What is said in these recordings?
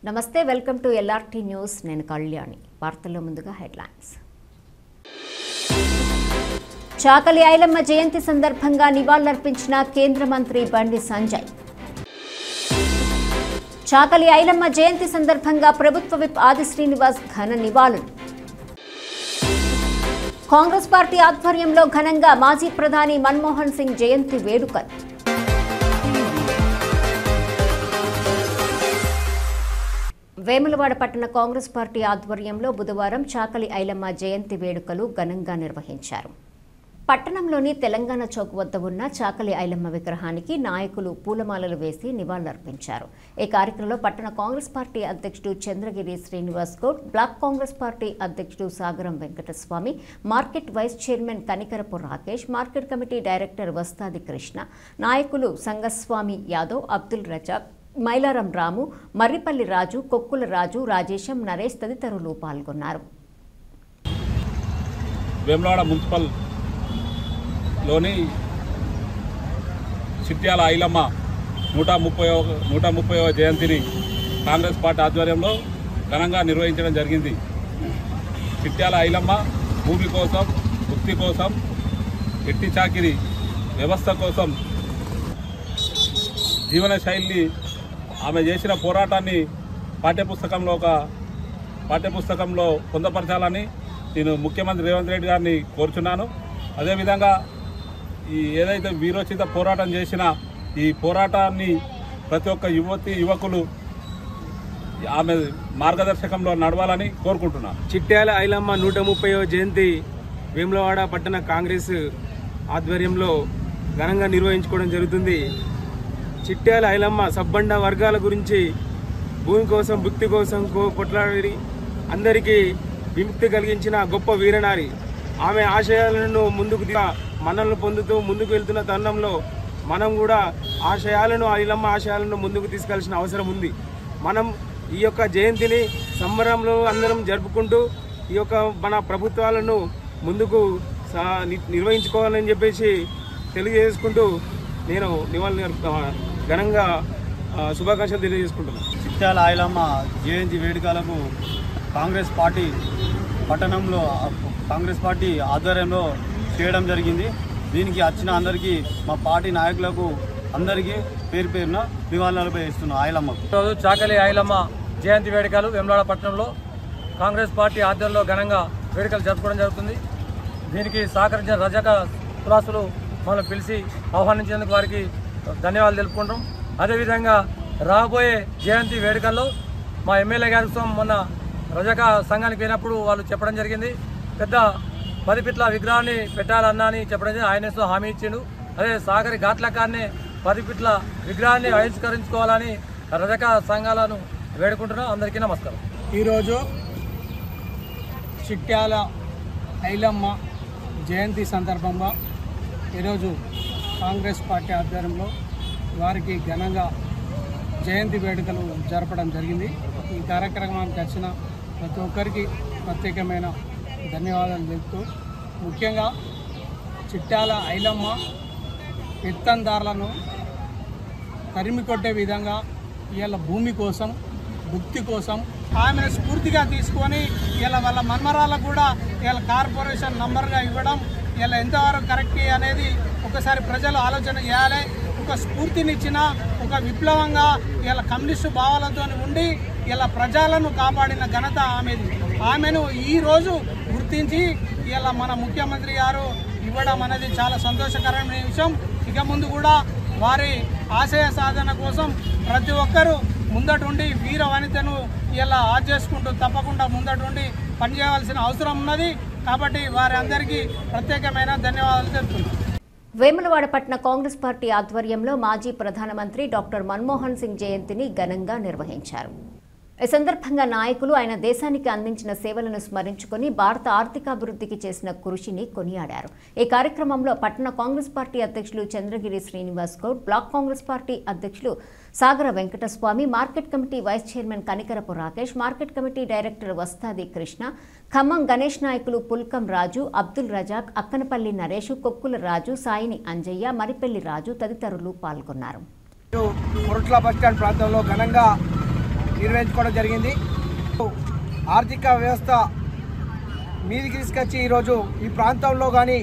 నమస్తే welcome to LRT news నేను కళ్యాణి వార్తల్లో ముందుగా హెడ్లైన్స్ చాకలి ఐలమ్మ జయంతి సందర్భంగా నివాళులర్పించిన కేంద్ర మంత్రి బండి సంజయ్ చాకలి ఐలమ్మ జయంతి సందర్భంగా ప్రభుత్వ విప్ ఆది శ్రీనివాస్ ఘన నివాళులు కాంగ్రెస్ పార్టీ ఆధ్వర్యంలో ఘనంగా మాజీ ప్రధాని మన్మోహన్ సింగ్ జయంతి వేడుకలు వేములవాడ పట్టణ కాంగ్రెస్ పార్టీ ఆధ్వర్యంలో బుధవారం చాకలి ఐలమ్మ జయంతి వేడుకలు ఘనంగా నిర్వహించారు. పట్టణంలోని తెలంగాణ చౌక్ వద్ద ఉన్న చాకలి ఐలమ్మ విగ్రహానికి నాయకులు పూలమాలలు వేసి నివాళులర్పించారు. ఈ కార్యక్రమంలో పట్టణ కాంగ్రెస్ పార్టీ అధ్యక్షుడు చంద్రగిరి శ్రీనివాస్ గౌడ్, బ్లాక్ కాంగ్రెస్ పార్టీ అధ్యక్షుడు Sagaram Venkataswamy, market vice chairman Kanikarapu Rakesh, market committee director Vastadi Krishna, నాయకులు సంగస్వామి యాదవ్, అబ్దుల్ రజాక్, మైలారం రాము, మర్రిపల్లి రాజు, కొక్కుల రాజు, రాజేశం, నరేష్ తదితరులు పాల్గొన్నారు. వేములవాడ మున్సిపల్ లోని చిట్యాల ఐలమ్మ 130వ జయంతిని కాంగ్రెస్ పార్టీ ఆధ్వర్యంలో ఘనంగా నిర్వహించడం జరిగింది. చిట్యాల ఐలమ్మ భూమి కోసం, ముక్తి కోసం, ఎట్టి చాకిరి వ్యవస్థ కోసం, జీవన శైలిని ఆమె చేసిన పోరాటాన్ని పాఠ్యపుస్తకంలో పొందపరచాలని నేను ముఖ్యమంత్రి రేవంత్ రెడ్డి గారిని కోరుచున్నాను. అదేవిధంగా ఈ ఏదైతే వీరోచిత పోరాటం చేసిన ఈ పోరాటాన్ని ప్రతి ఒక్క యువకులు ఆమె మార్గదర్శకంలో నడవాలని కోరుకుంటున్నాను. చిట్యాల ఐలమ్మ 130వ జయంతి వేములవాడ పట్టణ కాంగ్రెస్ ఆధ్వర్యంలో ఘనంగా నిర్వహించుకోవడం జరుగుతుంది. చిట్యాల ఐలమ్మ సబ్బండ వర్గాల గురించి భూమి కోసం, భుక్తి కోసం కొట్లాడి అందరికీ విముక్తి కలిగించిన గొప్ప వీరనారి. ఆమె ఆశయాలను ముందుకు మనల్ని పొందుతూ ముందుకు వెళ్తున్న తరుణంలో మనం కూడా ఐలమ్మ ఆశయాలను ముందుకు తీసుకెళ్లాల్సిన అవసరం ఉంది. మనం ఈ యొక్క జయంతిని సంబరంలో అందరం జరుపుకుంటూ ఈ యొక్క మన ప్రభుత్వాలను ముందుకు నిర్వహించుకోవాలని చెప్పేసి తెలియజేసుకుంటూ నేను ఘనంగా శుభాకాంక్షలు తెలియజేసుకుంటున్నాను. చిట్యాల ఐలమ్మ జయంతి వేడుకలకు కాంగ్రెస్ పార్టీ ఆధ్వర్యంలో చేయడం జరిగింది. దీనికి వచ్చిన అందరికీ, మా పార్టీ నాయకులకు అందరికీ పేరు పేరున నివాళులు ఇస్తున్నాం. ఐలమ్మకు ఈరోజు చాకలి ఐలమ్మ జయంతి వేడుకలు వేములవాడ పట్టణంలో కాంగ్రెస్ పార్టీ ఆధ్వర్యంలో ఘనంగా వేడుకలు జరుపుకోవడం జరుగుతుంది. దీనికి సహకరించిన రజక కులాసులు మనం పిలిచి ఆహ్వానించేందుకు వారికి ధన్యవాదాలు తెలుపుకుంటాం. అదేవిధంగా రాబోయే జయంతి వేడుకల్లో మా ఎమ్మెల్యే గారి మొన్న రజక సంఘానికి పోయినప్పుడు వాళ్ళు చెప్పడం జరిగింది, పెద్ద 10 ఫీట్ల విగ్రహాన్ని పెట్టాలన్నా అని చెప్పడం జరిగింది. ఆయన హామీ ఇచ్చిండు. అదే సాగరి ఘాట్లకాన్ని 10 ఫీట్ల విగ్రహాన్ని ఆవిష్కరించుకోవాలని రజక సంఘాలను వేడుకుంటున్నాం. అందరికీ నమస్కారం. ఈరోజు చిట్యాల ఐలమ్మ జయంతి సందర్భంగా ఈరోజు కాంగ్రెస్ పార్టీ ఆధ్వర్యంలో వారికి ఘనంగా జయంతి వేడుకలు జరపడం జరిగింది. ఈ కార్యక్రమానికి వచ్చిన ప్రతి ఒక్కరికి ప్రత్యేకమైన ధన్యవాదాలు తెలుపుతూ, ముఖ్యంగా చిట్యాల ఐలమ్మ పెత్తందారులను తరిమి కొట్టే విధంగా ఇవాళ భూమి కోసం, భుక్తి కోసం ఆమెను స్ఫూర్తిగా తీసుకొని ఇలా వాళ్ళ మన్మరాలకు కూడా ఇవాళ కార్పొరేషన్ నంబర్గా ఇవ్వడం ఇలా ఎంతవరకు కరెక్ట్ అనేది ఒకసారి ప్రజలు ఆలోచన చేయాలి. ఒక స్ఫూర్తినిచ్చిన, ఒక విప్లవంగా ఇలా కమ్యూనిస్టు భావాలతో ఉండి ఇలా ప్రజలను కాపాడిన ఘనత ఆమెది. ఆమెను ఈరోజు గుర్తించి ఇలా మన ముఖ్యమంత్రి గారు ఇవ్వడం అనేది చాలా సంతోషకరమైన విషయం. ఇక ముందు కూడా వారి ఆశయ సాధన కోసం ప్రతి ఒక్కరూ ముందటుండి వీర వనితను ఇలా చేసుకుంటూ తప్పకుండా ముందటుండి పనిచేయవలసిన అవసరం ఉన్నది. కాబట్టి వారి అందరికీ ప్రత్యేకమైన ధన్యవాదాలు తెలుపుతున్నాను. వేములవాడ పట్టణ కాంగ్రెస్ పార్టీ ఆధ్వర్యంలో మాజీ ప్రధానమంత్రి డాక్టర్ మన్మోహన్ సింగ్ జయంతిని ఘనంగా నిర్వహించారు. ఈ సందర్భంగా నాయకులు ఆయన దేశానికి అందించిన సేవలను స్మరించుకొని భారత ఆర్థికాభివృద్ధికి చేసిన కృషిని కొనియాడారు. ఈ కార్యక్రమంలో పట్టణ కాంగ్రెస్ పార్టీ అధ్యక్షులు చంద్రగిరి శ్రీనివాస్ గౌడ్, బ్లాక్ కాంగ్రెస్ పార్టీ అధ్యక్షులు Sagara Venkataswamy, market committee vice chairman Kanikarapu Rakesh, market committee director Vastadi Krishna, Khammam Ganesh నాయకులు పుల్కం రాజు, అబ్దుల్ రజాక్, అక్కనపల్లి నరేష్, కొక్కుల రాజు, సాయిని అంజయ్య, మరిపల్లి రాజు తదితరులు పాల్గొన్నారు. బస్టాండ్ ప్రాంతంలో ఘనంగా నిర్వహించుకోవడం జరిగింది. ఆర్థిక వ్యవస్థ మీదికి తీసుకొచ్చి ఈరోజు ఈ ప్రాంతంలో కానీ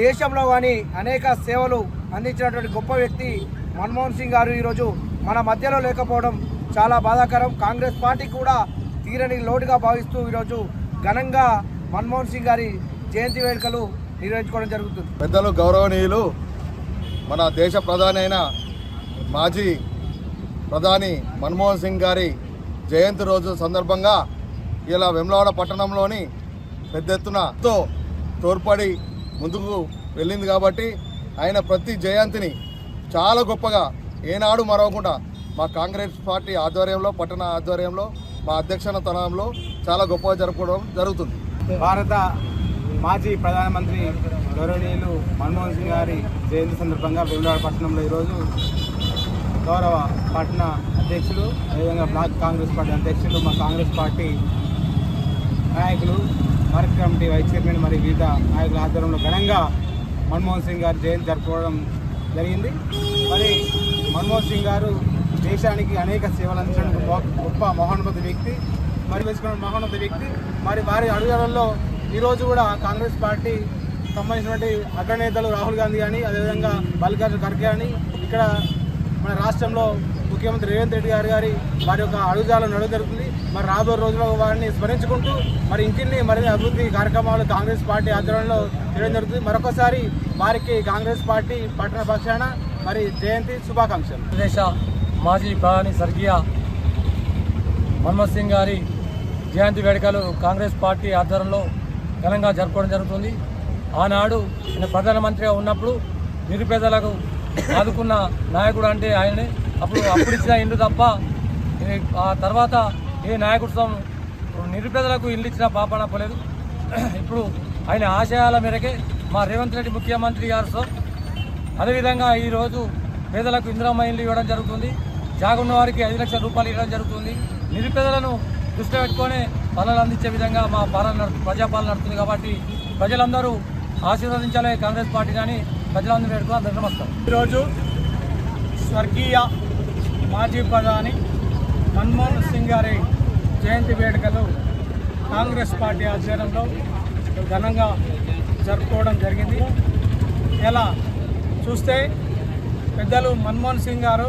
దేశంలో కానీ అనేక సేవలు అందించినటువంటి గొప్ప వ్యక్తి మన్మోహన్ సింగ్ గారు ఈరోజు మన మధ్యలో లేకపోవడం చాలా బాధాకరం. కాంగ్రెస్ పార్టీ కూడా తీరని లోటుగా భావిస్తూ ఈరోజు ఘనంగా మన్మోహన్ సింగ్ గారి జయంతి వేడుకలు నిర్వహించుకోవడం జరుగుతుంది. పెద్దలు గౌరవనీయులు మన దేశ ప్రధాని అయిన మాజీ ప్రధాని మన్మోహన్ సింగ్ గారి జయంతి రోజు సందర్భంగా ఇలా వేములవాడ పట్టణంలోని పెద్ద ఎత్తున తోడ్పడి ముందుకు వెళ్ళింది కాబట్టి ఆయన ప్రతి జయంతిని చాలా గొప్పగా ఏనాడు మరవకుండా మా కాంగ్రెస్ పార్టీ ఆధ్వర్యంలో పట్టణ ఆధ్వర్యంలో మా అధ్యక్షన తనంలో చాలా గొప్పగా జరుపుకోవడం జరుగుతుంది. భారత మాజీ ప్రధానమంత్రి గౌరవనీయులు మన్మోహన్ సింగ్ గారి జయంతి సందర్భంగా వేములవాడ పట్టణంలో ఈరోజు గౌరవ పట్టణ అధ్యక్షులు అదేవిధంగా బ్లాక్ కాంగ్రెస్ పార్టీ అధ్యక్షులు మా కాంగ్రెస్ పార్టీ నాయకులు మార్కెట్ కమిటీ వైస్ చైర్మన్ మరియు వివిధ నాయకుల ఆధ్వర్యంలో ఘనంగా మన్మోహన్ సింగ్ గారి జయంతి జరుపుకోవడం జరిగింది. మరి మన్మోహన్ సింగ్ గారు దేశానికి అనేక సేవలు అందించడానికి గొప్ప మహోన్నత వ్యక్తి, మరి వేసుకున్న మహోన్నత వ్యక్తి. మరి వారి అడుగులలో ఈరోజు కూడా కాంగ్రెస్ పార్టీ సంబంధించినటువంటి అగ్రనేతలు రాహుల్ గాంధీ కానీ అదేవిధంగా మల్లికార్జున ఖర్గే కానీ ఇక్కడ మన రాష్ట్రంలో ముఖ్యమంత్రి రేవంత్ రెడ్డి గారి వారి యొక్క అడుగుజాలు నడువ జరుగుతుంది. మరి రాబోయే రోజుల్లో వారిని స్మరించుకుంటూ మరి ఇంటిని మరిన్ని అభివృద్ధి కార్యక్రమాలు కాంగ్రెస్ పార్టీ ఆధ్వర్యంలో చేయడం జరుగుతుంది. మరొకసారి వారికి కాంగ్రెస్ పార్టీ పట్టణ పక్షాన మరి జయంతి శుభాకాంక్షలు. దేశ మాజీ ప్రధాని స్వర్గీయ మన్మోహన్ సింగ్ గారి జయంతి వేడుకలు కాంగ్రెస్ పార్టీ ఆధ్వర్యంలో ఘనంగా జరుపుకోవడం జరుగుతుంది. ఆనాడు ఆయన ప్రధానమంత్రిగా ఉన్నప్పుడు నిరుపేదలకు ఆదుకున్న నాయకుడు అంటే ఆయనే. అప్పుడు ఇచ్చిన ఇల్లు తప్ప ఆ తర్వాత ఏ నాయకుడు నిరుపేదలకు ఇల్లు ఇచ్చిన పాపన పోలేదు. ఇప్పుడు ఆయన ఆశయాల మేరకే మా రేవంత్ రెడ్డి ముఖ్యమంత్రి గారు అదేవిధంగా ఈరోజు పేదలకు ఇందిరమ్మ ఇల్లు ఇవ్వడం జరుగుతుంది. జాగున్న వారికి 5 లక్షల రూపాయలు ఇవ్వడం జరుగుతుంది. నిరుపేదలను దృష్టిలో పెట్టుకొని పాలన అందించే విధంగా మా ప్రజాపాలన నడుస్తుంది. కాబట్టి ప్రజలందరూ ఆశీర్వదించాలి కాంగ్రెస్ పార్టీ కానీ ప్రజలందరూ పెట్టుకుని అందరూ నమస్కారం. ఈరోజు స్వర్గీయ మాజీ ప్రధాని మన్మోహన్ సింగ్ గారి జయంతి వేడుకలు కాంగ్రెస్ పార్టీ ఆధ్వర్యంలో ఘనంగా జరుపుకోవడం జరిగింది. ఇలా చూస్తే పెద్దలు మన్మోహన్ సింగ్ గారు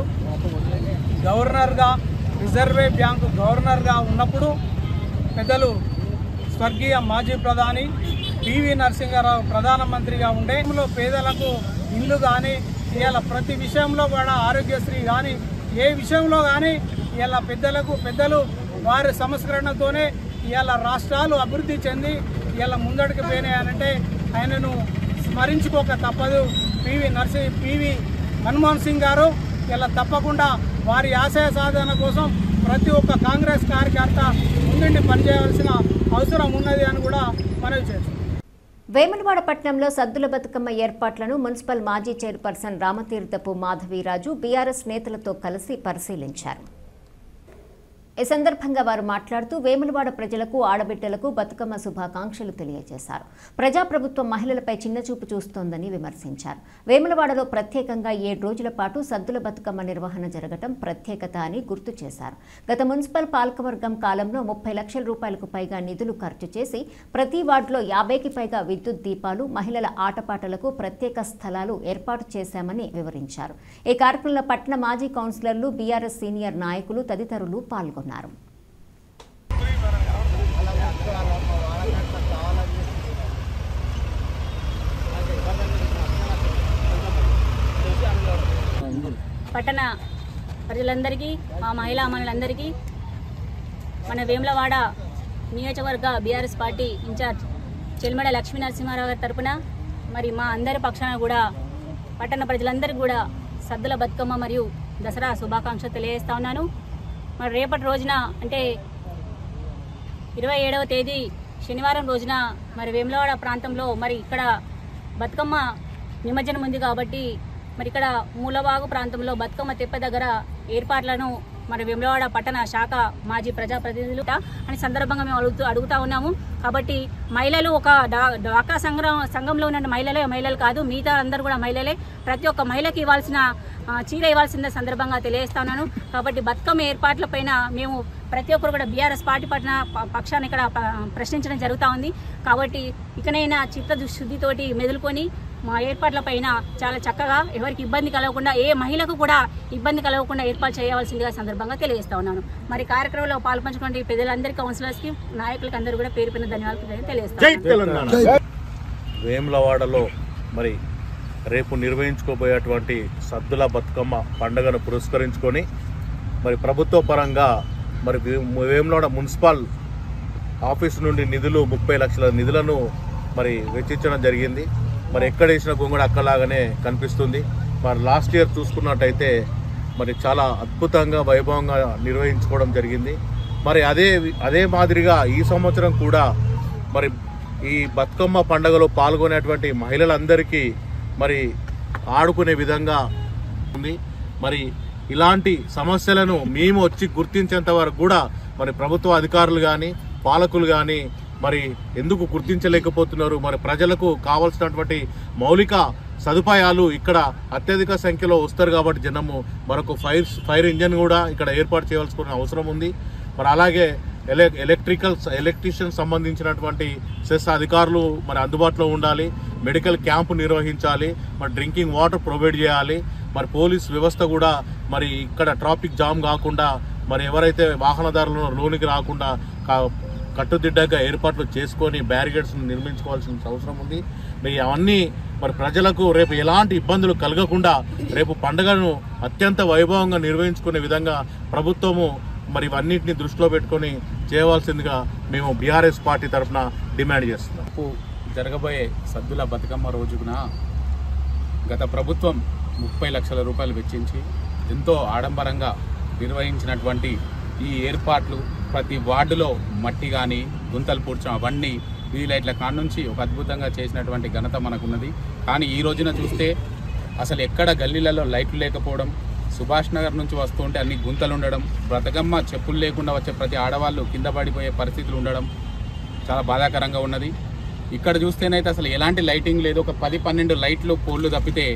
గవర్నర్గా రిజర్వ్ బ్యాంకు గవర్నర్గా ఉన్నప్పుడు పెద్దలు స్వర్గీయ మాజీ ప్రధాని పివి నరసింహారావు ప్రధానమంత్రిగా ఉండే పేదలకు ఇల్లు కానీ ఇలా ప్రతి విషయంలో కూడా ఆరోగ్యశ్రీ కానీ ఏ విషయంలో కానీ ఇలా పెద్దలు వారి సంస్కరణతోనే ఇలా రాష్ట్రాలు అభివృద్ధి చెంది ఇలా ముందడుగు పోయినాయనంటే ఆయనను స్మరించుకోక తప్పదు. పివి మన్మోహన్ సింగ్ గారు ఇలా తప్పకుండా వారి ఆశయ సాధన కోసం ప్రతి ఒక్క కాంగ్రెస్ కార్యకర్త ముందుండి పనిచేయవలసిన అవసరం ఉన్నది అని కూడా మనవి చేస్తున్నాం. వేములవాడ పట్టణంలో సద్దుల బతుకమ్మ ఏర్పాట్లను మున్సిపల్ మాజీ చైర్పర్సన్ రామతీర్థపు మాధవీరాజు బీఆర్ఎస్ నేతలతో కలిసి పరిశీలించారు. ఈ సందర్భంగా వారు మాట్లాడుతూ వేములవాడ ప్రజలకు ఆడబిడ్డలకు బతుకమ్మ శుభాకాంక్షలు తెలియజేశారు. ప్రజాప్రభుత్వం మహిళలపై చిన్నచూపు చూస్తోందని విమర్శించారు. వేములవాడలో ప్రత్యేకంగా 7 రోజుల పాటు సద్దుల బతుకమ్మ నిర్వహణ జరగడం ప్రత్యేకత అని గుర్తు చేశారు. గత మున్సిపల్ పాలకవర్గం కాలంలో 30 లక్షల రూపాయలకు పైగా నిధులు ఖర్చు చేసి ప్రతి వార్డులో 50కి పైగా విద్యుత్ దీపాలు, మహిళల ఆటపాటలకు ప్రత్యేక స్థలాలు ఏర్పాటు చేశామని వివరించారు. ఈ కార్యక్రమంలో పట్టణ మాజీ కౌన్సిలర్లు, బీఆర్ఎస్ సీనియర్ నాయకులు తదితరులు పాల్గొన్నారు. పట్టణ ప్రజలందరికీ, మా మహిళా మనులందరికీ మన వేములవాడ నియోజకవర్గ BRS party in-charge Chelmada Lakshmi Narasimha Rao గారి తరపున మరి మా అందరి పక్షాన కూడా పట్టణ ప్రజలందరికీ కూడా సద్దుల బతుకమ్మ మరియు దసరా శుభాకాంక్షలు తెలియజేస్తా ఉన్నాను. మరి రేపటి రోజున అంటే 27వ తేదీ శనివారం రోజున మరి వేములవాడ ప్రాంతంలో మరి ఇక్కడ బతుకమ్మ నిమజ్జనం ఉంది కాబట్టి మరి ఇక్కడ మూలవాగు ప్రాంతంలో బతుకమ్మ తెప్ప దగ్గర ఏర్పాట్లను మన వేములవాడ పట్టణ శాఖ మాజీ ప్రజాప్రతినిధులు అని సందర్భంగా మేము అడుగుతా ఉన్నాము. కాబట్టి మహిళలు ఒక డ్వాక్రా సంఘంలో ఉన్న మహిళలు కాదు, మిగతా అందరూ కూడా మహిళలే. ప్రతి ఒక్క మహిళకి ఇవ్వాల్సిన చీర ఇవ్వాల్సిన సందర్భంగా తెలియజేస్తా ఉన్నాను. కాబట్టి బతుకమ్మ ఏర్పాట్లపైన మేము ప్రతి ఒక్కరు కూడా బీఆర్ఎస్ పార్టీ పక్షాన్ని ఇక్కడ ప్రశ్నించడం జరుగుతూ ఉంది. కాబట్టి ఇకనైనా చిత్తశుద్ధితోటి మెదులుకొని మా ఏర్పాట్లపైన చాలా చక్కగా ఎవరికి ఇబ్బంది కలగకుండా, ఏ మహిళకు కూడా ఇబ్బంది కలగకుండా ఏర్పాటు చేయవలసిందిగా సందర్భంగా తెలియజేస్తా ఉన్నాను. మరి కార్యక్రమంలో పాల్పంచుకునే పెద్దలందరికీ, కౌన్సిలర్స్కి, నాయకులకి అందరూ కూడా పేరు పైన ధన్యవాదాలు తెలియజేస్తాను. వేములవాడలో మరి రేపు నిర్వహించుకోబోయేటువంటి సద్దుల బతుకమ్మ పండుగను పురస్కరించుకొని మరి ప్రభుత్వ పరంగా మరి వేములవాడ మున్సిపల్ ఆఫీస్ నుండి నిధులు 30 లక్షల నిధులను మరి వెచ్చించడం జరిగింది. మరి ఎక్కడ వేసిన గొంగుడు అక్కలాగానే కనిపిస్తుంది. మరి లాస్ట్ ఇయర్ చూసుకున్నట్టయితే మరి చాలా అద్భుతంగా వైభవంగా నిర్వహించుకోవడం జరిగింది. మరి అదే మాదిరిగా ఈ సంవత్సరం కూడా మరి ఈ బతుకమ్మ పండుగలో పాల్గొనేటువంటి మహిళలందరికీ మరి ఆడుకునే విధంగా ఉంది. మరి ఇలాంటి సమస్యలను మేము వచ్చి గుర్తించేంత వరకు కూడా మరి ప్రభుత్వ అధికారులు కానీ పాలకులు కానీ మరి ఎందుకు గుర్తించలేకపోతున్నారు? మరి ప్రజలకు కావాల్సినటువంటి మౌలిక సదుపాయాలు ఇక్కడ అత్యధిక సంఖ్యలో వస్తారు కాబట్టి జనము మరొక ఫైర్ ఇంజన్ కూడా ఇక్కడ ఏర్పాటు చేయాల్సిన అవసరం ఉంది. మరి అలాగే ఎలక్ట్రీషియన్ సంబంధించినటువంటి సెస్ అధికారులు మరి అందుబాటులో ఉండాలి. మెడికల్ క్యాంపు నిర్వహించాలి. మరి డ్రింకింగ్ వాటర్ ప్రొవైడ్ చేయాలి. మరి పోలీస్ వ్యవస్థ కూడా మరి ఇక్కడ ట్రాఫిక్ జామ్ కాకుండా మరి ఎవరైతే వాహనదారులను లోనికి రాకుండా కట్టుదిడ్డంగా ఏర్పాట్లు చేసుకొని బ్యారికేడ్స్ నిర్మించుకోవాల్సిన అవసరం ఉంది. మరి అవన్నీ మరి ప్రజలకు రేపు ఎలాంటి ఇబ్బందులు కలగకుండా రేపు పండుగను అత్యంత వైభవంగా నిర్వహించుకునే విధంగా ప్రభుత్వము మరి ఇవన్నింటినీ దృష్టిలో పెట్టుకొని చేయవలసిందిగా మేము బీఆర్ఎస్ పార్టీ తరఫున డిమాండ్ చేస్తున్నాం. జరగబోయే సద్దుల బతుకమ్మ రోజున గత ప్రభుత్వం 30 లక్షల రూపాయలు వెచ్చించి ఎంతో ఆడంబరంగా నిర్వహించినటువంటి ఈ ఏర్పాట్లు ప్రతి వార్డులో మట్టి కానీ గుంతలు పూడ్చడం అవన్నీ వీధి లైట్ల కానుంచి ఒక అద్భుతంగా చేసినటువంటి ఘనత మనకున్నది. కానీ ఈ రోజున చూస్తే అసలు ఎక్కడ గల్లీలలో లైట్లు లేకపోవడం, సుభాష్ నగర్ నుంచి వస్తుంటే అన్ని గుంతలు ఉండడం, బతుకమ్మ చెప్పులు లేకుండా వచ్చే ప్రతి ఆడవాళ్ళు కింద పడిపోయే పరిస్థితులు ఉండడం చాలా బాధాకరంగా ఉన్నది. ఇక్కడ చూస్తేనైతే అసలు ఎలాంటి లైటింగ్ లేదు. ఒక 10-12 లైట్లు పోల్లు తప్పితే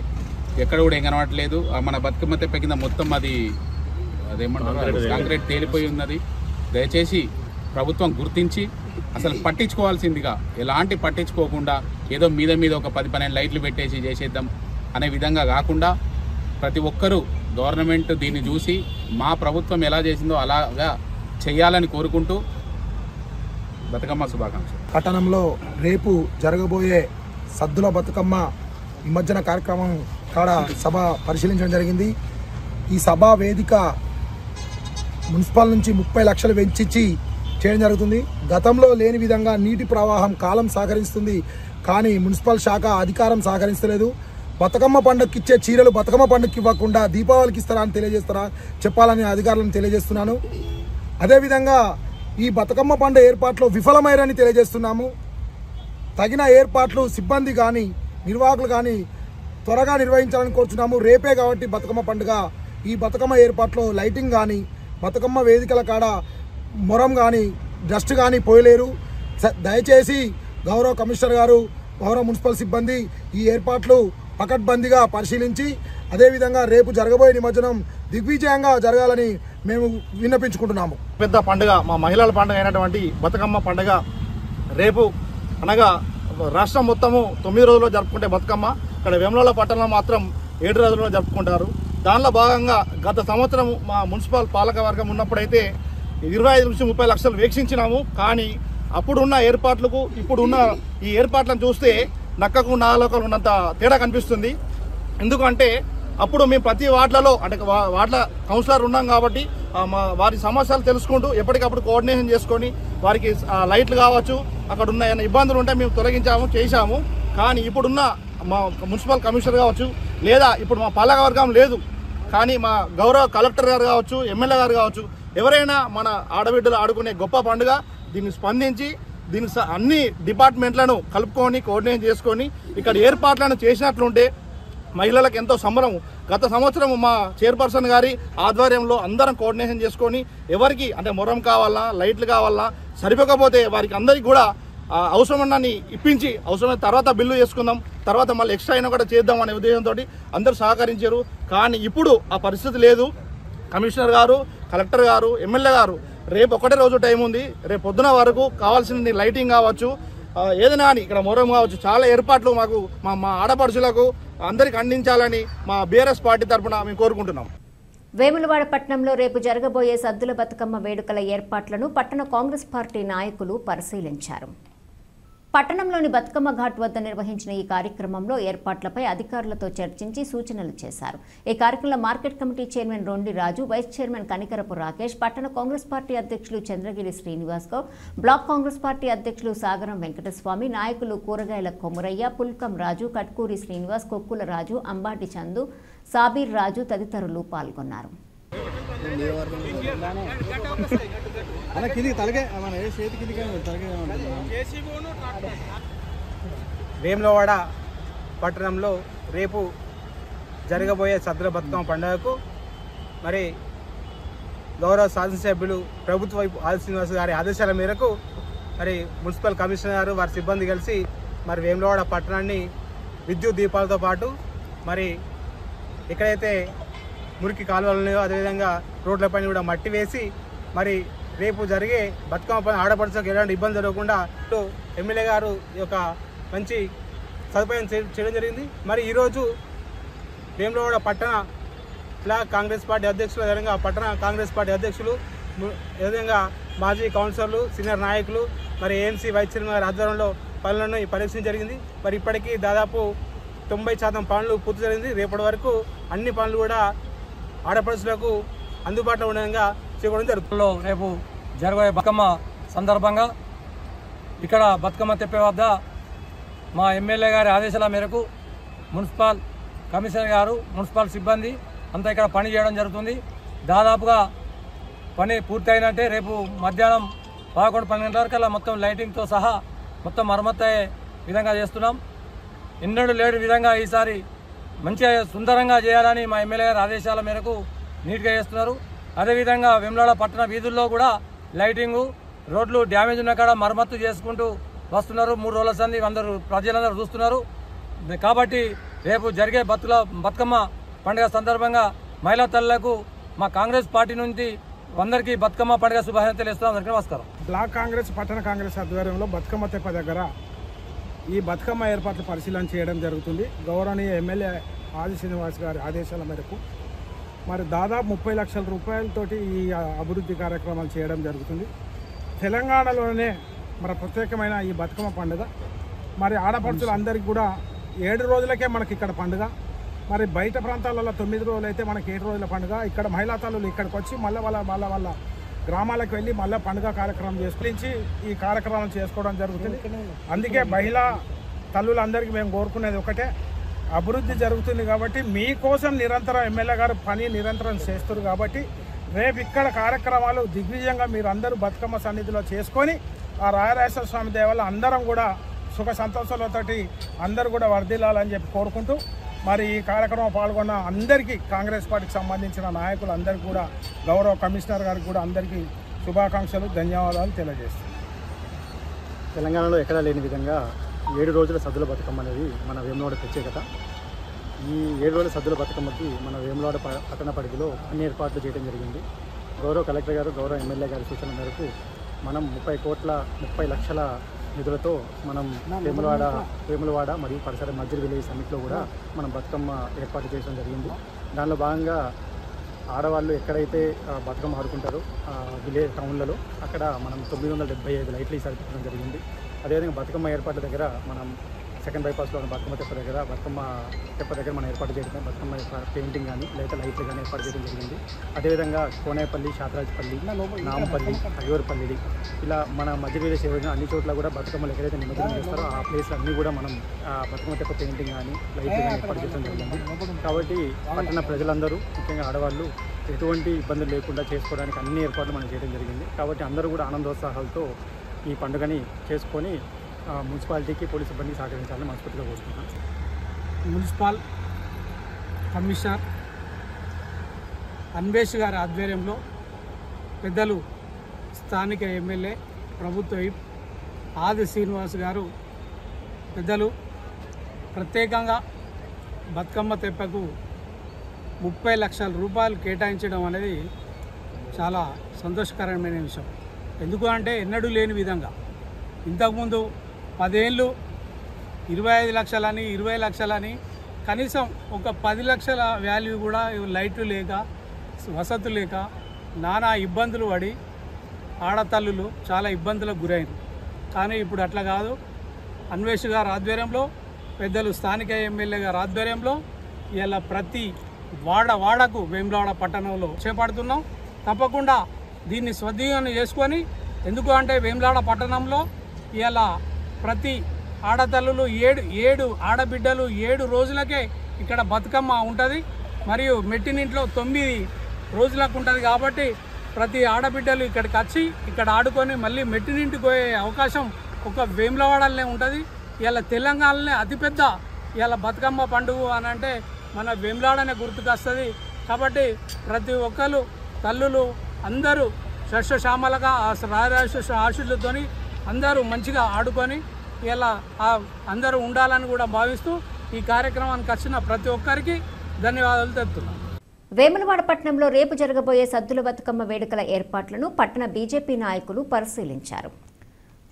ఎక్కడ కూడా ఏం కనబడట్లేదు. మన బతుకమ్మ తెప్ప కింద మొత్తం అదేమంటారు కాంక్రీట్ తేలిపోయి ఉన్నది. దయచేసి ప్రభుత్వం గుర్తించి అసలు పట్టించుకోవాల్సిందిగా, ఎలాంటి పట్టించుకోకుండా ఏదో మీద ఒక 10-12 లైట్లు పెట్టేసి చేసేద్దాం అనే విధంగా కాకుండా ప్రతి ఒక్కరూ గవర్నమెంట్ దీన్ని చూసి మా ప్రభుత్వం ఎలా చేసిందో అలాగా చేయాలని కోరుకుంటూ బతుకమ్మ శుభాకాంక్షలు. పట్టణంలో రేపు జరగబోయే సద్దుల బతుకమ్మ నిమజ్జన కార్యక్రమం కాడ సభ పరిశీలించడం జరిగింది. ఈ సభా వేదిక మున్సిపల్ నుంచి 30 లక్షలు వెచ్చించి చేయడం జరుగుతుంది. గతంలో లేని విధంగా నీటి ప్రవాహం కాలం సహకరిస్తుంది, కానీ మున్సిపల్ శాఖ అధికారం సహకరిస్తలేదు. బతుకమ్మ పండుగకి ఇచ్చే చీరలు బతుకమ్మ పండుగకి ఇవ్వకుండా దీపావళికి ఇస్తారని చెప్పాలని అధికారులను తెలియజేస్తున్నాను. అదేవిధంగా ఈ బతుకమ్మ పండుగ ఏర్పాట్లు విఫలమయ్యారని తెలియజేస్తున్నాము. తగిన ఏర్పాట్లు సిబ్బంది కానీ నిర్వాహకులు కానీ త్వరగా నిర్వహించాలని కోరుచున్నాము. రేపే కాబట్టి బతుకమ్మ పండుగ. ఈ బతుకమ్మ ఏర్పాట్లో లైటింగ్ కానీ బతుకమ్మ వేదికల కాడ మొరం కానీ డస్ట్ కానీ పోయలేరు. దయచేసి గౌరవ కమిషనర్ గారు, గౌరవ మున్సిపల్ సిబ్బంది ఈ ఏర్పాట్లు పకడ్బందీగా పరిశీలించి అదేవిధంగా రేపు జరగబోయే నిమజ్జనం దిగ్విజయంగా జరగాలని మేము విన్నపించుకుంటున్నాము. పెద్ద పండుగ, మా మహిళల పండుగ అయినటువంటి బతుకమ్మ పండుగ రేపు అనగా రాష్ట్రం మొత్తము 9 రోజుల్లో జరుపుకుంటే బతుకమ్మ ఇక్కడ వేములవాడ పట్టణంలో మాత్రం 7 రోజుల్లో జరుపుకుంటారు. దానిలో భాగంగా గత సంవత్సరం మా మున్సిపల్ పాలక వర్గం ఉన్నప్పుడైతే 25-30 లక్షలు వీక్షించినాము. కానీ అప్పుడున్న ఏర్పాట్లకు ఇప్పుడున్న ఈ ఏర్పాట్లను చూస్తే నక్కకు నాలుకలు ఉన్నంత తేడా కనిపిస్తుంది. ఎందుకంటే అప్పుడు మేము ప్రతి వార్డులలో అంటే వార్డుల కౌన్సిలర్ ఉన్నాం కాబట్టి వారి సమస్యలు తెలుసుకుంటూ ఎప్పటికప్పుడు కోఆర్డినేషన్ చేసుకొని వారికి లైట్లు కావచ్చు, అక్కడ ఉన్న ఏమైనా ఇబ్బందులు ఉంటే మేము చేశాము. కానీ ఇప్పుడున్న మా మున్సిపల్ కమిషనర్ కావచ్చు, లేదా ఇప్పుడు మా పాలక వర్గం లేదు, కానీ మా గౌరవ కలెక్టర్ గారు కావచ్చు, ఎమ్మెల్యే గారు కావచ్చు, ఎవరైనా మన ఆడబిడ్డలు ఆడుకునే గొప్ప పండుగ దీన్ని స్పందించి దీనికి అన్ని డిపార్ట్మెంట్లను కలుపుకొని కోఆర్డినేట్ చేసుకొని ఇక్కడ ఏర్పాట్లను చేసినట్లుంటే మహిళలకు ఎంతో సంబరం. గత సంవత్సరం మా చైర్పర్సన్ గారి ఆధ్వర్యంలో అందరం కోఆర్డినేషన్ చేసుకొని ఎవరికి అంటే మొరం కావాలన్నా లైట్లు కావాలన్నా సరిపోకపోతే వారికి అందరికీ కూడా అవసరమన్నాన్ని ఇప్పించి అవసరమైన తర్వాత బిల్లు చేసుకుందాం, తర్వాత మళ్ళీ ఎక్స్ట్రా అయినా కూడా చేద్దాం అనే ఉద్దేశంతో అందరూ సహకరించారు. కానీ ఇప్పుడు ఆ పరిస్థితి లేదు. కమిషనర్ గారు, కలెక్టర్ గారు, ఎమ్మెల్యే గారు రేపు ఒకటే రోజు టైం ఉంది. రేపు పొద్దున వరకు కావాల్సింది లైటింగ్ కావచ్చు, ఏదైనా కానీ ఇక్కడ మొరం కావచ్చు, చాలా ఏర్పాట్లు మాకు మా ఆడపడుచులకు అందరికి అందించాలని మా బీఆర్ఎస్ పార్టీ తరఫున మేము కోరుకుంటున్నాం. వేములవాడ పట్టణంలో రేపు జరగబోయే సద్దుల బతుకమ్మ వేడుకల ఏర్పాట్లను పట్టణ కాంగ్రెస్ పార్టీ నాయకులు పరిశీలించారు. పట్టణంలోని బతుకమ్మ ఘాట్ వద్ద నిర్వహించిన ఈ కార్యక్రమంలో ఏర్పాట్లపై అధికారులతో చర్చించి సూచనలు చేశారు. ఈ కార్యక్రమంలో మార్కెట్ కమిటీ చైర్మన్ రొండి రాజు, వైస్ చైర్మన్ కనికరపు రాకేష్, పట్టణ కాంగ్రెస్ పార్టీ అధ్యక్షులు చంద్రగిరి శ్రీనివాస్ గౌడ్, బ్లాక్ కాంగ్రెస్ పార్టీ అధ్యక్షులు సాగరం వెంకటస్వామి, నాయకులు కూరగాయల కొమురయ్య, పుల్కం రాజు, కట్కూరి శ్రీనివాస్, కొక్కుల రాజు, అంబాటి చందు, సాబీర్ రాజు తదితరులు పాల్గొన్నారు. వేములవాడ పట్టణంలో రేపు జరగబోయే సద్దుల బతుకమ్మ పండుగకు మరి గౌరవ శాసనసభ్యులు ప్రభుత్వ ఆది శ్రీనివాస్ గారి ఆదేశాల మేరకు మరి మున్సిపల్ కమిషనర్ గారు వారి సిబ్బంది కలిసి మరి వేములవాడ పట్టణాన్ని విద్యుత్ దీపాలతో పాటు మరి ఎక్కడైతే మురికి కాలువలు ఉన్నాయో అదేవిధంగా రోడ్లపైన కూడా మట్టి వేసి మరి రేపు జరిగే బతుకమ్మ పని ఆడపడుచులకు ఎలాంటి ఇబ్బంది జరగకుండా ఎమ్మెల్యే గారు ఈ యొక్క మంచి సదుపాయం చేయడం జరిగింది. మరి ఈరోజు వేములవాడ పట్టణ బ్లాక్ కాంగ్రెస్ పార్టీ అధ్యక్షులు, అదేవిధంగా పట్టణ కాంగ్రెస్ పార్టీ అధ్యక్షులు, అదేవిధంగా మాజీ కౌన్సిలర్లు, సీనియర్ నాయకులు, మరి ఏఎంసీ వైస్ చైర్మన్ గారి ఆధ్వర్యంలో పనులను పరీక్షించడం జరిగింది. మరి ఇప్పటికీ దాదాపు 90% పనులు పూర్తి జరిగింది. రేపటి వరకు అన్ని పనులు కూడా ఆడపడుచులకు అందుబాటులో ఉండే విధంగా చేయడం జరుగుతుంది. రేపు జరగబోయే బతుకమ్మ సందర్భంగా ఇక్కడ బతుకమ్మ తెప్పే వద్ద మా ఎమ్మెల్యే గారి ఆదేశాల మేరకు మున్సిపల్ కమిషనర్ గారు, మున్సిపల్ సిబ్బంది అంతా ఇక్కడ పని చేయడం జరుగుతుంది. దాదాపుగా పని పూర్తయినట్టే. రేపు మధ్యాహ్నం 11-12 గంటల వరకల్లా మొత్తం లైటింగ్తో సహా మొత్తం మరమ్మతు అయ్యే విధంగా చేస్తున్నాం. ఎన్నడూ లేని విధంగా ఈసారి మంచిగా సుందరంగా చేయాలని మా ఎమ్మెల్యే గారి ఆదేశాల మేరకు నీట్గా చేస్తున్నారు. అదేవిధంగా వేములవాడ పట్టణ వీధుల్లో కూడా లైటింగు, రోడ్లు డ్యామేజ్ ఉన్న కాడ మరమ్మతు చేసుకుంటూ వస్తున్నారు. 3 రోజుల సంది అందరూ ప్రజలందరూ చూస్తున్నారు. కాబట్టి రేపు జరిగే బతుకమ్మ పండుగ సందర్భంగా మహిళా తల్లులకు మా కాంగ్రెస్ పార్టీ నుంచి అందరికీ బతుకమ్మ పండుగ శుభాకాంక్షలు తెలుస్తున్నాం. అందరికీ నమస్కారం. బ్లాక్ కాంగ్రెస్, పట్టణ కాంగ్రెస్ ఆధ్వర్యంలో బతుకమ్మ తెప్ప దగ్గర ఈ బతుకమ్మ ఏర్పాట్లు పరిశీలన చేయడం జరుగుతుంది. గౌరవనీయ ఎమ్మెల్యే ఆది శ్రీనివాస్ గారి ఆదేశాల మేరకు మరి దాదాపు 30 లక్షల రూపాయలతోటి ఈ అభివృద్ధి కార్యక్రమాలు చేయడం జరుగుతుంది. తెలంగాణలోనే మరి ప్రత్యేకమైన ఈ బతుకమ్మ పండుగ మరి ఆడపడుచులందరికీ కూడా 7 రోజులకే మనకి ఇక్కడ పండుగ. మరి బయట ప్రాంతాలలో 9 రోజులు అయితే మనకి 7 రోజుల పండుగ. ఇక్కడ మహిళా తల్లులు ఇక్కడికి వచ్చి మళ్ళీ వాళ్ళ గ్రామాలకు వెళ్ళి మళ్ళీ పండుగ కార్యక్రమం చేసుకుని ఈ కార్యక్రమం చేసుకోవడం జరుగుతుంది. అందుకే మహిళా తల్లులందరికీ మేము కోరుకునేది ఒకటే, అభివృద్ధి జరుగుతుంది కాబట్టి మీకోసం నిరంతరం ఎమ్మెల్యే గారు పని నిరంతరం చేస్తారు కాబట్టి రేపు ఇక్కడ కార్యక్రమాలు దిగ్విజయంగా మీరు అందరూ బతుకమ్మ సన్నిధిలో చేసుకొని ఆ రాయరాజేశ్వర స్వామి దేవాల అందరం కూడా సుఖ సంతోషాలతోటి అందరూ కూడా వర్ధిల్లాలని చెప్పి కోరుకుంటూ మరి ఈ కార్యక్రమం పాల్గొన్న అందరికీ కాంగ్రెస్ పార్టీకి సంబంధించిన నాయకులు అందరికీ కూడా గౌరవ కమిషనర్ గారికి కూడా అందరికీ శుభాకాంక్షలు, ధన్యవాదాలు తెలియజేస్తాను. తెలంగాణలో ఎక్కడా లేని విధంగా 7 రోజుల సద్దుల బతుకమ్మ అనేది మన వేములవాడ ప్రత్యేకత. ఈ 7 రోజుల సద్దుల బతుకమ్మకి మన వేములవాడ పట్టణ పరిధిలో అన్ని ఏర్పాట్లు చేయడం జరిగింది. గౌరవ కలెక్టర్ గారు, గౌరవ ఎమ్మెల్యే గారి సూచన మేరకు మనం 30 లక్షల నిధులతో మనం వేములవాడ మరియు పరిసర మధ్య విలేజ్ సమిట్లో కూడా మనం బతుకమ్మ ఏర్పాటు చేయడం జరిగింది. దానిలో భాగంగా ఆడవాళ్ళు ఎక్కడైతే బతుకమ్మ ఆడుకుంటారో విలేజ్ టౌన్లలో అక్కడ మనం 975 లైట్లు సరిపెట్టడం జరిగింది. అదేవిధంగా బతుకమ్మ ఏర్పాట్ల దగ్గర మనం సెకండ్ బైపాస్లో ఉన్న బతుకమ్మ తెప్ప దగ్గర మనం ఏర్పాటు చేయడం, బతుకమ్మ పెయింటింగ్ కానీ లేదా లైట్లు కానీ ఏర్పాటు చేయడం జరిగింది. అదేవిధంగా కోనేపల్లి, శాతరాజ్పల్లి, నాంపల్లి, అయ్యూరుపల్లి ఇలా మన మధ్య విలేజ్ ఏదైనా అన్ని చోట్ల కూడా బతుకమ్మలు ఎక్కడైతే నిమజ్జనం చేస్తారో ఆ ప్లేస్ అన్నీ కూడా మనం బతుకమ్మ తెప్ప పెయింటింగ్ కానీ లైట్లు కానీ ఏర్పాటు చేయడం జరిగింది. కాబట్టి పట్టణ ప్రజలందరూ ముఖ్యంగా ఆడవాళ్ళు ఎటువంటి ఇబ్బందులు లేకుండా చేసుకోవడానికి అన్ని ఏర్పాట్లు మనం చేయడం జరిగింది. కాబట్టి అందరూ కూడా ఆనందోత్సాహాలతో ఈ పండుగని చేసుకొని మున్సిపాలిటీకి, పోలీసు సిబ్బందికి సహకరించాలని మనస్ఫూర్తిగా కోరుకుంటున్నాను. మున్సిపల్ కమిషనర్ అన్వేష్ గారి ఆధ్వర్యంలో పెద్దలు స్థానిక ఎమ్మెల్యే ప్రభుత్వ విప్ ఆది శ్రీనివాస్ గారు పెద్దలు ప్రత్యేకంగా బతుకమ్మ తెప్పకు 30 లక్షల రూపాయలు కేటాయించడం అనేది చాలా సంతోషకరమైన విషయం. ఎందుకు అంటే ఎన్నడూ లేని విధంగా ఇంతకుముందు 10 ఏళ్ళు 25 లక్షలని 20 లక్షలని కనీసం ఒక 10 లక్షల వాల్యూ కూడా లైట్లు లేక వసతులు లేక నానా ఇబ్బందులు పడి ఆడతల్లులు చాలా ఇబ్బందులకు గురైన. కానీ ఇప్పుడు అట్లా కాదు. అన్వేష్ గారి ఆధ్వర్యంలో పెద్దలు స్థానిక ఎమ్మెల్యే గారి ఆధ్వర్యంలో ఇలా ప్రతి వాడకు వేములవాడ పట్టణంలో చేపడుతున్నాం. తప్పకుండా దీన్ని స్వీకరణ చేసుకొని, ఎందుకు అంటే వేములవాడ పట్టణంలో ఇలా ప్రతి ఆడతల్లులు ఏడు ఆడబిడ్డలు 7 రోజులకే ఇక్కడ బతుకమ్మ ఉంటుంది. మరియు మెట్టినింట్లో 9 రోజులకు ఉంటుంది. కాబట్టి ప్రతి ఆడబిడ్డలు ఇక్కడికి వచ్చి ఇక్కడ ఆడుకొని మళ్ళీ మెట్టినింటికి పోయే అవకాశం ఒక వేములవాడలోనే ఉంటుంది. ఇలా తెలంగాణలోనే అతిపెద్ద ఇలా బతుకమ్మ పండుగ అని అంటే మన వేములవాడనే గుర్తుకొస్తుంది. కాబట్టి ప్రతి ఒక్కరు తల్లులు అందరూ సస్యశ్యామలుగా రాజరాజ ఆశీస్సులతో అందరూ మంచిగా ఆడుకొని ఇలా అందరూ ఉండాలని కూడా భావిస్తూ ఈ కార్యక్రమానికి వచ్చిన ప్రతి ఒక్కరికి ధన్యవాదాలు తెలుపుతున్నాను. వేములవాడ పట్టణంలో రేపు జరగబోయే సద్దుల బతుకమ్మ వేడుకల ఏర్పాట్లను పట్టణ బీజేపీ నాయకులు పరిశీలించారు.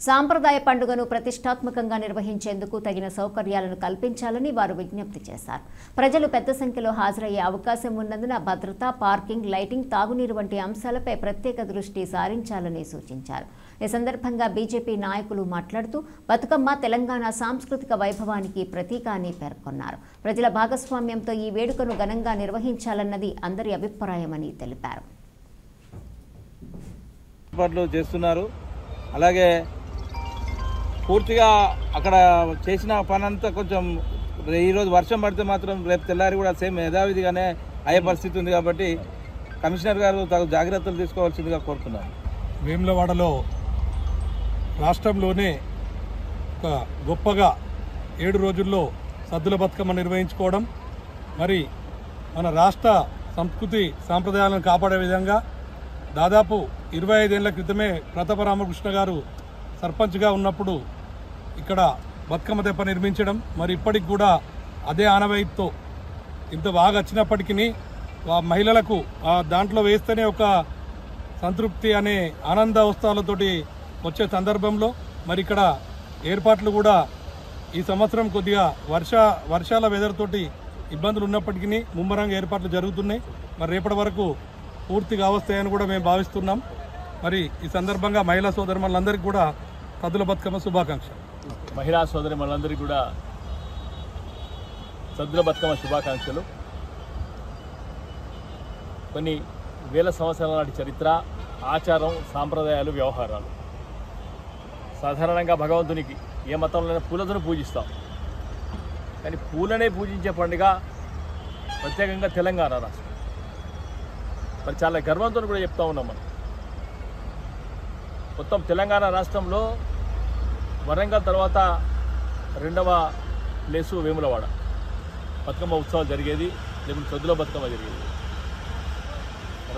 సాంప్రదాయ పండుగను ప్రతిష్టాత్మకంగా నిర్వహించేందుకు తగిన సౌకర్యాలను కల్పించాలని వారు విజ్ఞప్తి చేశారు. ప్రజలు పెద్ద సంఖ్యలో హాజరయ్యే అవకాశం ఉన్నందున భద్రత, పార్కింగ్, లైటింగ్, తాగునీరు వంటి అంశాలపై ప్రత్యేక దృష్టి సారించాలని సూచించారు. ఈ సందర్భంగా బీజేపీ నాయకులు మాట్లాడుతూ బతుకమ్మ తెలంగాణ సాంస్కృతిక వైభవానికి ప్రతీక అని పేర్కొన్నారు. ప్రజల భాగస్వామ్యంతో ఈ వేడుకను ఘనంగా నిర్వహించాలన్నది అందరి అభిప్రాయమని తెలిపారు. అలాగే పూర్తిగా అక్కడ చేసిన పనంతా కొంచెం ఈరోజు వర్షం పడితే మాత్రం రేపు తెల్లారి కూడా సేమ్ యథావిధిగానే అయ్యే పరిస్థితి ఉంది. కాబట్టి కమిషనర్ గారు తగు జాగ్రత్తలు తీసుకోవాల్సిందిగా కోరుతున్నాను. వేములవాడలో రాష్ట్రంలోనే ఒక గొప్పగా 7 రోజుల్లో సద్దుల బతుకమ్మ నిర్వహించుకోవడం, మరి మన రాష్ట్ర సంస్కృతి సాంప్రదాయాలను కాపాడే విధంగా దాదాపు 25 ఏళ్ల క్రితమే ప్రతాప రామకృష్ణ గారు సర్పంచ్గా ఉన్నప్పుడు ఇక్కడ బతుకమ్మ తెప్ప నిర్మించడం, మరి ఇప్పటికి కూడా అదే ఆనవాయితీతో ఇంత బాగా వచ్చినప్పటికీ మహిళలకు దాంట్లో వేస్తేనే ఒక సంతృప్తి అనే ఆనంద ఉత్సవాలతోటి వచ్చే సందర్భంలో మరి ఇక్కడ ఏర్పాట్లు కూడా ఈ సంవత్సరం కొద్దిగా వర్షాల వెదర్ తోటి ఇబ్బందులు ఉన్నప్పటికీ ముమ్మరంగా ఏర్పాట్లు జరుగుతున్నాయి. మరి రేపటి వరకు పూర్తిగా వస్తాయని కూడా మేము భావిస్తున్నాం. మరి ఈ సందర్భంగా మహిళా సోదరిమణులందరికీ కూడా సద్దుల బతుకమ్మ శుభాకాంక్షలు. మహిళా సోదరిమణులందరికీ కూడా సద్దుల బతుకమ్మ శుభాకాంక్షలు. కొన్ని వేల సంవత్సరాల నాటి చరిత్ర, ఆచారం, సాంప్రదాయాలు, వ్యవహారాలు. సాధారణంగా భగవంతునికి ఏ మతంలోనే పూలతోనే పూజిస్తాం. కానీ పూలనే పూజించే పండుగ ప్రత్యేకంగా తెలంగాణ రాష్ట్రం. మరి చాలా గర్వంతో కూడా చెప్తా ఉన్నాం. మనం మొత్తం తెలంగాణ రాష్ట్రంలో వరంగల్ తర్వాత 2వ ప్లేసు వేములవాడ. బతుకమ్మ ఉత్సవాలు జరిగేది, లేకుంటే సద్దుల బతుకమ్మ జరిగేది.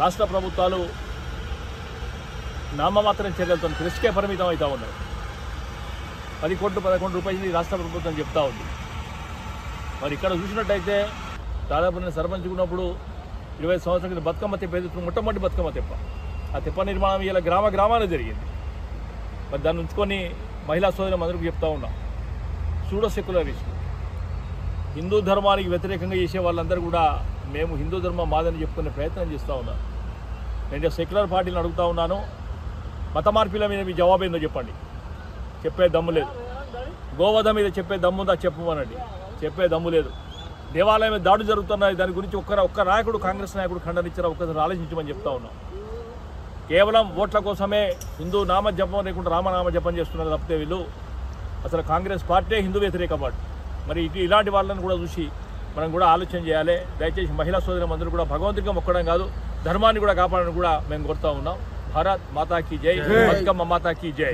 రాష్ట్ర ప్రభుత్వాలు నామమాత్రం చర్యలతో కృషికే పరిమితం అవుతూ ఉన్నారు. 10 కోట్లు 11 రూపాయలు రాష్ట్ర ప్రభుత్వం చెప్తా ఉంది. మరి ఇక్కడ చూసినట్టయితే దాదాపు నేను సర్పంచ్ ఉన్నప్పుడు 20 సంవత్సరాల క్రితం బతుకమ్మ తెప్ప ఎదుర్కొన్న మొట్టమొదటి బతుకమ్మ తెప్ప. ఆ తెప్ప నిర్మాణం ఇలా గ్రామాలు జరిగింది. మరి దాన్ని ఉంచుకొని మహిళా సోదరులు అందరికీ చెప్తా ఉన్నాం. సూడో సెక్యులరిస్ట్, హిందూ ధర్మానికి వ్యతిరేకంగా చేసే వాళ్ళందరూ కూడా మేము హిందూ ధర్మం మాదని చెప్పుకునే ప్రయత్నం చేస్తూ ఉన్నాను. నేను సెక్యులర్ పార్టీని అడుగుతా ఉన్నాను, మత మార్పిల మీద మీ జవాబు ఏందో చెప్పండి. చెప్పే దమ్ము లేదు. గోవధ మీద చెప్పే దమ్ముందా చెప్పమనండి. చెప్పే దమ్ము లేదు. దేవాలయం మీద దాడులు జరుగుతున్నాయి, దాని గురించి ఒక్క నాయకుడు, కాంగ్రెస్ నాయకుడు ఖండనిచ్చారా ఒక్కసారి ఆలోచించమని చెప్తా ఉన్నాం. కేవలం ఓట్ల కోసమే హిందూ నామ జపం లేకుండా రామనామ జపం చేస్తున్నారు తప్పితే వీళ్ళు అసలు కాంగ్రెస్ పార్టీ హిందూ వ్యతిరేక పార్టీ. మరి ఇలాంటి వాళ్ళని కూడా చూసి మనం కూడా ఆలోచన చేయాలి. దయచేసి మహిళా సోదరులందరూ కూడా భగవంతుడిగా మొక్కడం కాదు, ధర్మాన్ని కూడా కాపాడని కూడా మేము కోరుతా ఉన్నాం. భారత్ మాతాకి జై, బతుకమ్మ మాతాకి జై.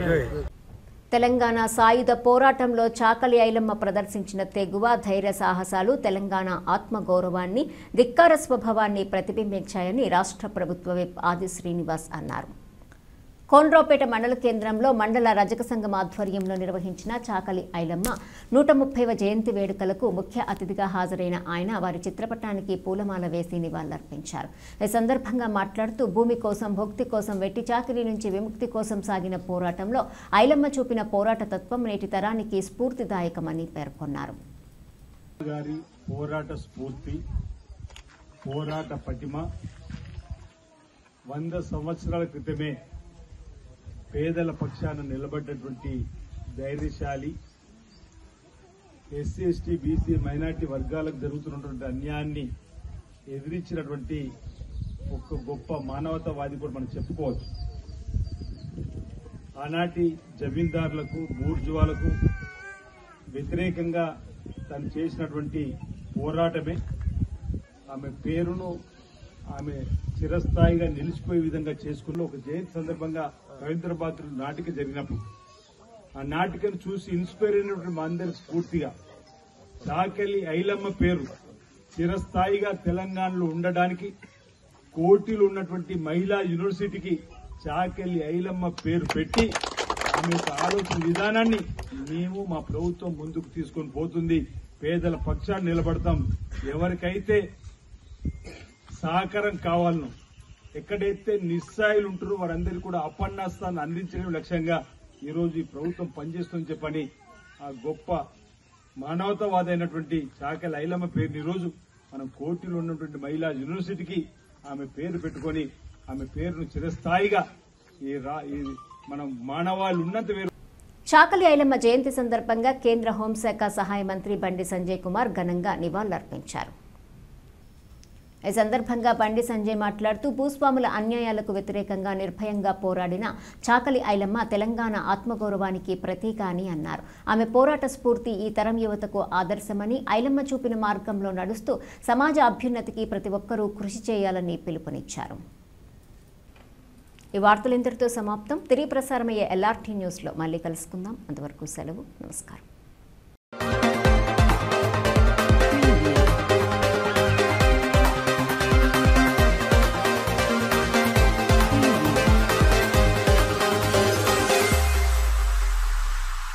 తెలంగాణ సాయుధ పోరాటంలో చాకలి ఐలమ్మ ప్రదర్శించిన తెగువ ధైర్య సాహసాలు తెలంగాణ ఆత్మగౌరవాన్ని ధిక్కార స్వభావాన్ని ప్రతిబింబించాయని రాష్ట్ర ప్రభుత్వ విప్ ఆది శ్రీనివాస్ అన్నారు. కోన్రాపేట మండల కేంద్రంలో మండల రజక సంఘం ఆధ్వర్యంలో నిర్వహించిన చాకలి ఐలమ్మ 130వ జయంతి వేడుకలకు ముఖ్య అతిథిగా హాజరైన ఆయన వారి చిత్రపటానికి పూలమాల వేసి నివాళులర్పించారు. ఈ సందర్భంగా మాట్లాడుతూ భూమి కోసం భక్తి కోసం వెట్టి చాకిరీ నుంచి విముక్తి కోసం సాగిన పోరాటంలో ఐలమ్మ చూపిన పోరాట తత్వం నేటి తరానికి స్ఫూర్తిదాయకమని పేర్కొన్నారు. పోరాట స్ఫూర్తి, పోరాట పటిమ 100 సంవత్సరాల క్రితమే పేదల పక్షాన నిలబడ్డటువంటి ధైర్యశాలి, ఎస్సీ ఎస్టీ బీసీ మైనార్టీ వర్గాలకు జరుగుతున్నటువంటి అన్యాయాన్ని ఎదిరించినటువంటి ఒక గొప్ప మానవతావాది కూడా మనం చెప్పుకోవచ్చు. ఆనాటి జమీందారులకు బూర్జువాలకు వ్యతిరేకంగా తను చేసినటువంటి పోరాటమే ఆమె పేరును ఆమె చిరస్థాయిగా నిలిచిపోయే విధంగా చేసుకున్న ఒక జయంతి సందర్భంగా రవీంద్రబాద్రు నాటిక జరిగినప్పుడు ఆ నాటికను చూసి ఇన్స్పైర్ అయినటువంటి మా అందరి స్ఫూర్తిగా చాకలి ఐలమ్మ పేరు చిరస్థాయిగా తెలంగాణలో ఉండడానికి కోటిలో ఉన్నటువంటి మహిళా యూనివర్సిటీకి చాకలి ఐలమ్మ పేరు పెట్టి ఆమె ఆలోచన విధానాన్ని మేము మా ప్రభుత్వం ముందుకు తీసుకొని పోతుంది. పేదల పక్షాన్ని నిలబడతాం. ఎవరికైతే సహకారం కావాలను, ఎక్కడైతే నిస్సాయులు ఉంటారో వారందరికీ కూడా అపన్నాస్తాన్ని అందించడం లక్ష్యంగా ఈరోజు ఈ ప్రభుత్వం పనిచేస్తుందని చెప్పని ఆ గొప్ప మానవతావాదైనటువంటి చాకలి ఐలమ్మ పేరుని ఈరోజు మనం కోటిలో ఉన్నటువంటి మహిళా యూనివర్సిటీకి ఆమె పేరు పెట్టుకొని ఆమె పేరును చిరస్థాయిగా మనం మానవాళి ఉన్నంత వేరు. చాకలి ఐలమ్మ జయంతి సందర్భంగా కేంద్ర హోంశాఖ సహాయ మంత్రి బండి సంజయ్ కుమార్ ఘనంగా నివాళులర్పించారు. ఈ సందర్భంగా బండి సంజయ్ మాట్లాడుతూ భూస్వాముల అన్యాయాలకు వ్యతిరేకంగా నిర్భయంగా పోరాడిన చాకలి ఐలమ్మ తెలంగాణ ఆత్మగౌరవానికి ప్రతీక అని అన్నారు. ఆమె పోరాట స్ఫూర్తి ఈ తరం యువతకు ఆదర్శమని, ఐలమ్మ చూపిన మార్గంలో నడుస్తూ సమాజ అభ్యున్నతికి ప్రతి ఒక్కరూ కృషి చేయాలని పిలుపునిచ్చారు. ఈ వార్తలు ఇంతటితో సమాప్తం. తిరిగి ప్రసారమయ్యే LRT న్యూస్లో మళ్ళీ కలుసుకుందాం. అంతవరకు సెలవు. నమస్కారం.